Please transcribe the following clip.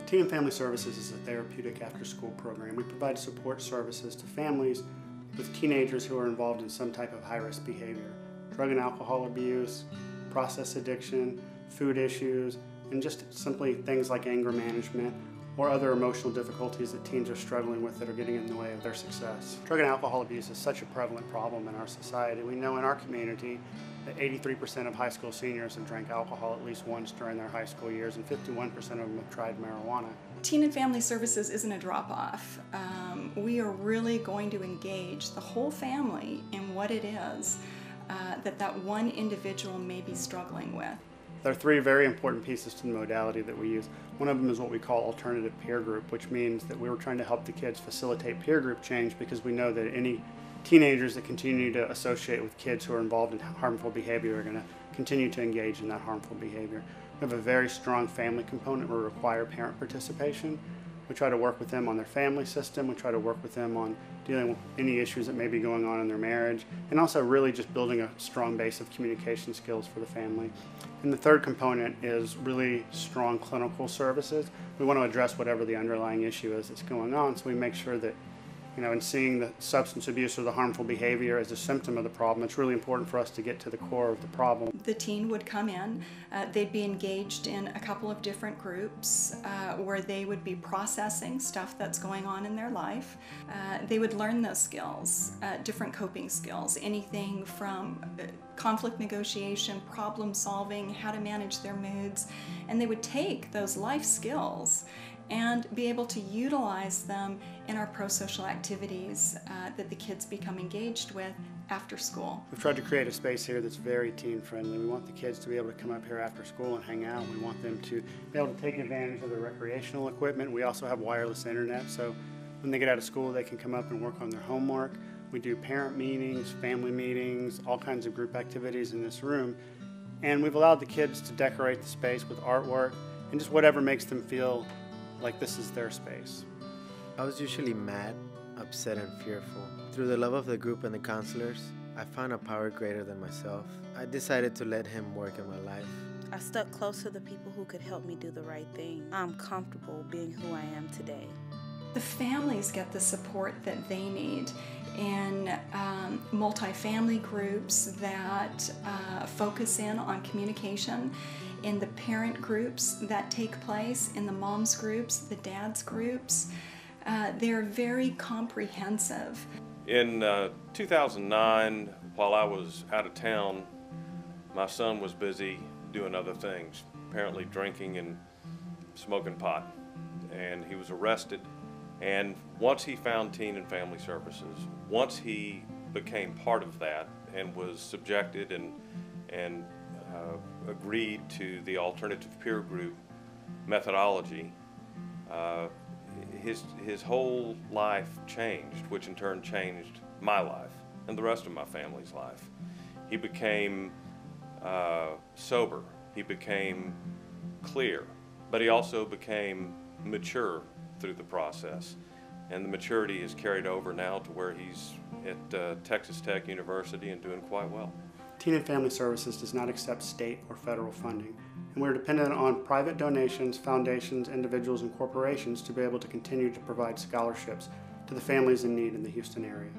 Teen and Family Services is a therapeutic after-school program. We provide support services to families with teenagers who are involved in some type of high-risk behavior. Drug and alcohol abuse, process addiction, food issues, and just simply things like anger management or other emotional difficulties that teens are struggling with that are getting in the way of their success. Drug and alcohol abuse is such a prevalent problem in our society. We know in our community that 83% of high school seniors have drank alcohol at least once during their high school years, and 51% of them have tried marijuana. Teen and Family Services isn't a drop-off. We are really going to engage the whole family in what it is that one individual may be struggling with. There are three very important pieces to the modality that we use. One of them is what we call alternative peer group, which means that we were trying to help the kids facilitate peer group change, because we know that any teenagers that continue to associate with kids who are involved in harmful behavior are going to continue to engage in that harmful behavior. We have a very strong family component where we require parent participation. We try to work with them on their family system. We try to work with them on dealing with any issues that may be going on in their marriage, and also really just building a strong base of communication skills for the family. And the third component is really strong clinical services. We want to address whatever the underlying issue is that's going on, so we make sure that, in seeing the substance abuse or the harmful behavior as a symptom of the problem, it's really important for us to get to the core of the problem. The teen would come in, they'd be engaged in a couple of different groups where they would be processing stuff that's going on in their life. They would learn those skills, different coping skills, anything from conflict negotiation, problem solving, how to manage their moods, and they would take those life skills and be able to utilize them in our pro-social activities that the kids become engaged with after school. We've tried to create a space here that's very teen friendly. We want the kids to be able to come up here after school and hang out. We want them to be able to take advantage of the recreational equipment. We also have wireless internet, so when they get out of school they can come up and work on their homework. We do parent meetings, family meetings, all kinds of group activities in this room. And we've allowed the kids to decorate the space with artwork and just whatever makes them feel like this is their space. I was usually mad, upset, and fearful. Through the love of the group and the counselors, I found a power greater than myself. I decided to let him work in my life. I stuck close to the people who could help me do the right thing. I'm comfortable being who I am today. The families get the support that they need in multifamily groups that focus in on communication, in the parent groups that take place, in the moms groups, the dads groups. They're very comprehensive. In 2009, while I was out of town, my son was busy doing other things, apparently drinking and smoking pot, and he was arrested. And once he found Teen and Family Services, once he became part of that and was subjected and agreed to the alternative peer group methodology, his whole life changed, which in turn changed my life and the rest of my family's life. He became sober, he became clear, but he also became mature through the process. And the maturity is carried over now to where he's at Texas Tech University and doing quite well. Teen and Family Services does not accept state or federal funding, and we're dependent on private donations, foundations, individuals, and corporations to be able to continue to provide scholarships to the families in need in the Houston area.